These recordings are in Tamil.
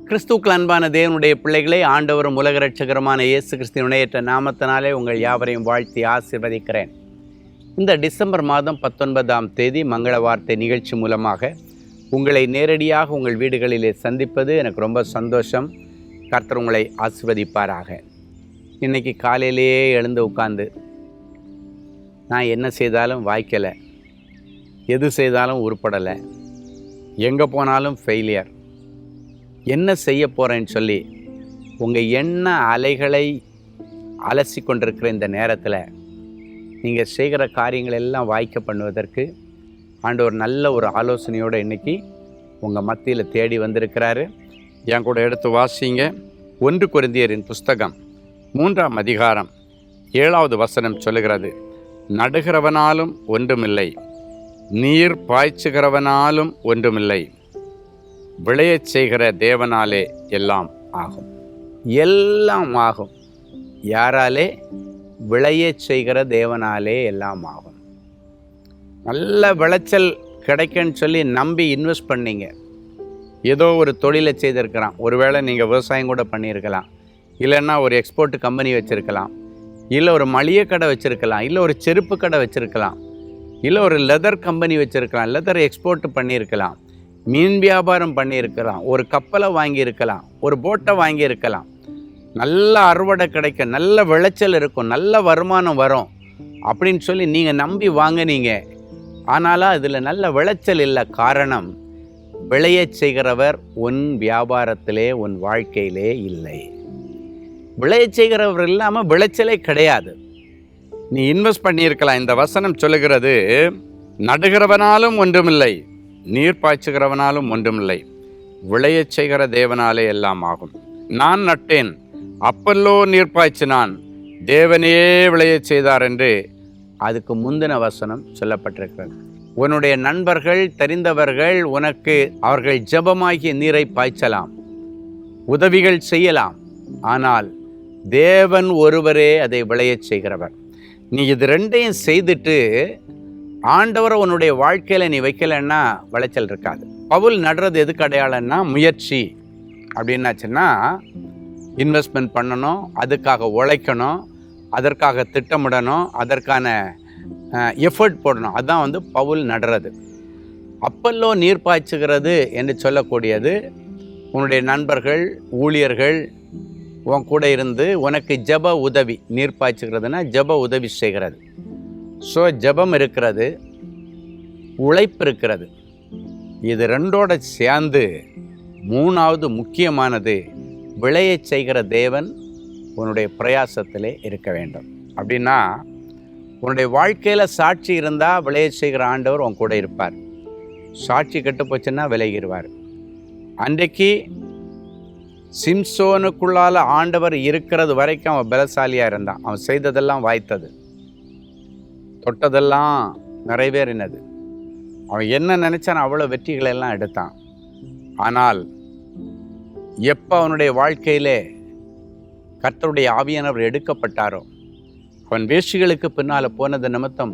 கிறிஸ்துவுக்கு அன்பான தேவனுடைய பிள்ளைகளை ஆண்டவரும் உலக இரட்சகருமான இயேசு கிறிஸ்துவின் இணையற்ற நாமத்தினாலே உங்கள் யாவரையும் வாழ்த்தி ஆசீர்வதிக்கிறேன். இந்த டிசம்பர் மாதம் 19ஆம் தேதி மங்கள வார்த்தை நிகழ்ச்சி மூலமாக உங்களை நேரடியாக உங்கள் வீடுகளிலே சந்திப்பது எனக்கு ரொம்ப சந்தோஷம். கர்த்தர் உங்களை ஆசீர்வதிப்பாராக. இன்றைக்கி காலையிலேயே எழுந்து உட்கார்ந்து நான் என்ன செய்தாலும் வாய்க்கலை, எது செய்தாலும் உருப்படலை, எங்கே போனாலும் ஃபெயிலியர், என்ன செய்ய போகிறேன்னு சொல்லி உங்கள் எண்ண அலைகளை அலசி கொண்டிருக்கிற இந்த நேரத்தில் நீங்கள் செய்கிற காரியங்கள் எல்லாம் வாய்க்க பண்ணுவதற்கு ஆண்டவர் நல்ல ஒரு ஆலோசனையோடு இன்றைக்கி உங்கள் மத்தியில் தேடி வந்திருக்கிறாரு. என் கூட எடுத்து வாசிங்க. 1 கொரிந்தியரின் புஸ்தகம் 3ஆம் அதிகாரம் 7வது வசனம் சொல்லுகிறது, நடுகிறவனாலும் ஒன்றுமில்லை, நீர் பாய்ச்சுகிறவனாலும் ஒன்றுமில்லை, விளையச் செய்கிற தேவனாலே எல்லாம் ஆகும். எல்லாம் ஆகும். யாராலே? விளையச் செய்கிற தேவனாலே எல்லாம் ஆகும். நல்ல விளைச்சல் கிடைக்குன்னு சொல்லி நம்பி இன்வெஸ்ட் பண்ணீங்க. ஏதோ ஒரு தொழிலை செய்திருக்கிறான். ஒருவேளை நீங்கள் விவசாயம் கூட பண்ணியிருக்கலாம், இல்லைன்னா ஒரு எக்ஸ்போர்ட் கம்பெனி வச்சுருக்கலாம், இல்லை ஒரு மளிகை கடை வச்சுருக்கலாம், இல்லை ஒரு செருப்பு கடை வச்சுருக்கலாம், இல்லை ஒரு லெதர் கம்பெனி வச்சுருக்கலாம், லெதர் எக்ஸ்போர்ட் பண்ணியிருக்கலாம், மீன் வியாபாரம் பண்ணியிருக்கலாம், ஒரு கப்பலை வாங்கியிருக்கலாம், ஒரு போட்டை வாங்கியிருக்கலாம். நல்ல அறுவடை கிடைக்க, நல்ல விளைச்சல் இருக்கும், நல்ல வருமானம் வரும் அப்படின்னு சொல்லி நீங்கள் நம்பி வாங்கினீங்க. ஆனாலும் அதில் நல்ல விளைச்சல் இல்லை. காரணம், விளையச் செய்கிறவர் உன் வியாபாரத்திலே உன் வாழ்க்கையிலே இல்லை. விளையச் செய்கிறவர் இல்லாமல் விளைச்சலே கிடையாது. நீ இன்வெஸ்ட் பண்ணியிருக்கலாம். இந்த வசனம் சொல்லுகிறது, நடுகிறவனாலும் ஒன்றுமில்லை, நீர் பாய்ச்சுகிறவனாலும் ஒன்றுமில்லை, விளையச் செய்கிற தேவனாலே எல்லாம் ஆகும். நான் நட்டேன், அப்பல்லோ நீர் பாய்ச்சினான், தேவனே விளையச் செய்தார் என்று அதுக்கு முந்தின வசனம் சொல்லப்பட்டிருக்கிறது. உன்னுடைய நண்பர்கள், தெரிந்தவர்கள் உனக்கு அவர்கள் ஜெபமாகிய நீரை பாய்ச்சலாம், உதவிகள் செய்யலாம், ஆனால் தேவன் ஒருவரே அதை விளையச் செய்கிறவர். நீ இது ரெண்டையும் செய்துட்டு ஆண்டவரை உன்னுடைய வாழ்க்கையில் நீ வைக்கலைன்னா விளைச்சல் இருக்காது. பவுல் நடுறது எதுக்கு அடையாளம்னா முயற்சி அப்படின்னாச்சுன்னா இன்வெஸ்ட்மெண்ட் பண்ணணும், அதுக்காக உழைக்கணும், அதற்காக திட்டமிடணும், அதற்கான எஃபர்ட் போடணும். அதுதான் பவுல் நடுறது. அப்பல்லோ நீர் பாய்ச்சுகிறது என்று சொல்லக்கூடியது உன்னுடைய நண்பர்கள், ஊழியர்கள் உன் கூட இருந்து உனக்கு ஜெப உதவி, நீர் பாய்ச்சுகிறதுனா ஜெப உதவி செய்கிறது. ஸோ ஜெபம் இருக்கிறது, உழைப்பு இருக்கிறது. இது ரெண்டோட சேர்ந்து 3வது முக்கியமானது, விளையச் செய்கிற தேவன் உன்னுடைய பிரயாசத்திலே இருக்க வேண்டும். அப்படின்னா உன்னுடைய வாழ்க்கையில் சாட்சி இருந்தால் விளையச் செய்கிற ஆண்டவர் உன் கூட இருப்பார். சாட்சி கெட்டு போச்சுன்னா விலகிடுவார். அன்றைக்கு சிம்சோனுக்குள்ளால் ஆண்டவர் இருக்கிறது வரைக்கும் அவன் பலசாலியாக இருந்தான். அவன் செய்ததெல்லாம் வாய்த்தது, தொட்டதெல்லாம் நிறைவேறினது. அவன் என்ன நினச்சான் அவ்வளோ வெற்றிகளை எல்லாம் எடுத்தான். ஆனால் எப்போ அவனுடைய வாழ்க்கையிலே கர்த்தருடைய ஆவியானவர் எடுக்கப்பட்டாரோ, அவன் வேஷிகளுக்கு பின்னால் போனது நிமித்தம்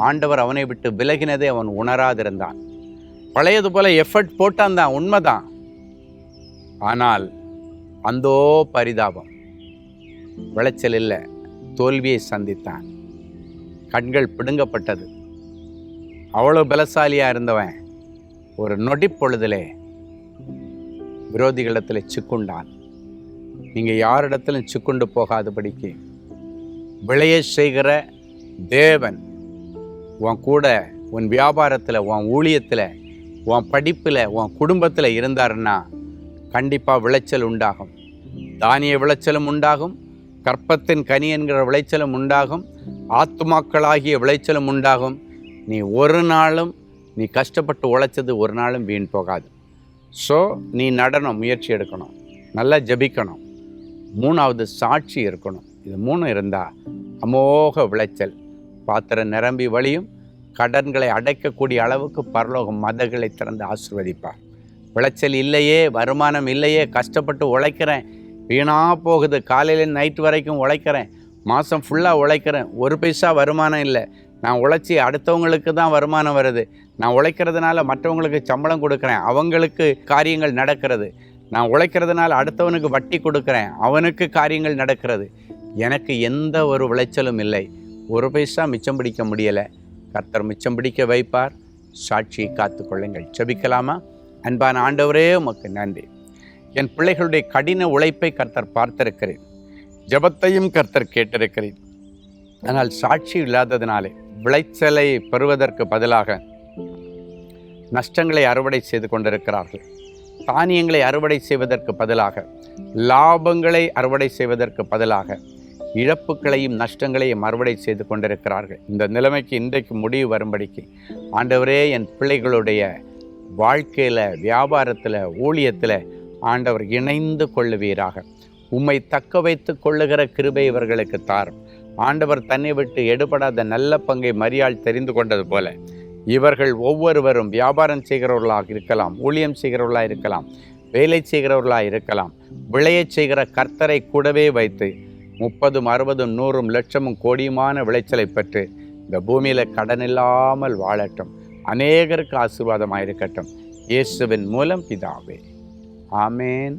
ஆண்டவர் அவனை விட்டு விலகினதை அவன் உணராதிருந்தான். பழையது போல எஃபர்ட் போட்டான் தான், உண்மைதான். ஆனால் அந்தோ பரிதாபம், விளைச்சல் இல்லை, தோல்வியை சந்தித்தான். கண்கள் பிடுங்கப்பட்டது. அவ்வளோ பலசாலியாக இருந்தவன் ஒரு நொடி பொழுதிலே விரோதிகளிடத்தில் சிக்குண்டான். நீங்கள் யாரிடத்திலும் சிக்குண்டு போகாதபடிக்கு விளைய செய்கிற தேவன் உன் கூட, உன் வியாபாரத்தில், உன் ஊழியத்தில், உன் படிப்பில், உன் குடும்பத்தில் இருந்தாருன்னா கண்டிப்பாக விளைச்சல் உண்டாகும். தானிய விளைச்சலும் உண்டாகும், கற்பத்தின் கனி என்கிற விளைச்சலும் உண்டாகும், ஆத்துமாக்களாகிய விளைச்சலும் உண்டாகும். நீ ஒரு நாளும், நீ கஷ்டப்பட்டு உழைச்சது ஒரு நாளும் வீண் போகாது. ஸோ நீ நடனம், முயற்சி எடுக்கணும், நல்லா ஜபிக்கணும், 3வது சாட்சி இருக்கணும். இது 3 இருந்தால் அமோக விளைச்சல். பாத்திரம் நிரம்பி வழியும், கடன்களை அடைக்கக்கூடிய அளவுக்கு பரலோகம் மதகளை திறந்து ஆசீர்வதிப்பார். விளைச்சல் இல்லையே, வருமானம் இல்லையே, கஷ்டப்பட்டு உழைக்கிறேன், வீணாக போகுது, காலையில் நைட்டு வரைக்கும் உழைக்கிறேன், மாதம் ஃபுல்லாக உழைக்கிறேன், ஒரு பைசா வருமானம் இல்லை, நான் உழைச்சி அடுத்தவங்களுக்கு தான் வருமானம் வருது, நான் உழைக்கிறதுனால மற்றவங்களுக்கு சம்பளம் கொடுக்குறேன், அவங்களுக்கு காரியங்கள் நடக்கிறது, நான் உழைக்கிறதுனால அடுத்தவனுக்கு வட்டி கொடுக்குறேன், அவனுக்கு காரியங்கள் நடக்கிறது, எனக்கு எந்த ஒரு விளைச்சலும் இல்லை, ஒரு பைசா மிச்சம் பிடிக்க முடியலை. கர்த்தர் மிச்சம் பிடிக்க வைப்பார். சாட்சியை காத்துக்கொள்ளுங்கள். ஜெபிக்கலாமா? அன்பான ஆண்டவரே, உமக்கு நன்றி. என் பிள்ளைகளுடைய கடின உழைப்பை கர்த்தர் பார்த்திருக்கிறேன், ஜெபத்தையும் கர்த்தர் கேட்டிருக்கிறேன். ஆனால் சாட்சி இல்லாததினாலே விளைச்சலை பெறுவதற்கு பதிலாக நஷ்டங்களை அறுவடை செய்து கொண்டிருக்கிறார்கள். தானியங்களை அறுவடை செய்வதற்கு பதிலாக, லாபங்களை அறுவடை செய்வதற்கு பதிலாக இழப்புகளையும் நஷ்டங்களையும் அறுவடை செய்து கொண்டிருக்கிறார்கள். இந்த நிலைமைக்கு இன்றைக்கு முடிவு வரும்படிக்கு ஆண்டவரே, என் பிள்ளைகளுடைய வாழ்க்கையில், வியாபாரத்தில், ஊழியத்தில் ஆண்டவர் இணைந்து கொள்ளுவீராக. உம்மை தக்க வைத்து கொள்ளுகிற கிருபை இவர்களுக்கு தாரும். ஆண்டவர் தன்னை விட்டு எடுபடாத நல்ல பங்கை மரியாள் தெரிந்து கொண்டது போல இவர்கள் ஒவ்வொருவரும் வியாபாரம் செய்கிறவர்களாக இருக்கலாம், ஊழியம் செய்கிறவர்களாக இருக்கலாம், வேலை செய்கிறவர்களாக இருக்கலாம், விளையச் செய்கிற கர்த்தரை கூடவே வைத்து 30, 60, 100, லட்சமும் கோடியுமான விளைச்சலை பெற்று இந்த பூமியில் கடன் இல்லாமல் வாழட்டும். அநேகருக்கு ஆசீர்வாதமாக இருக்கட்டும். இயேசுவின் மூலம் பிதாவே, ஆமேன்.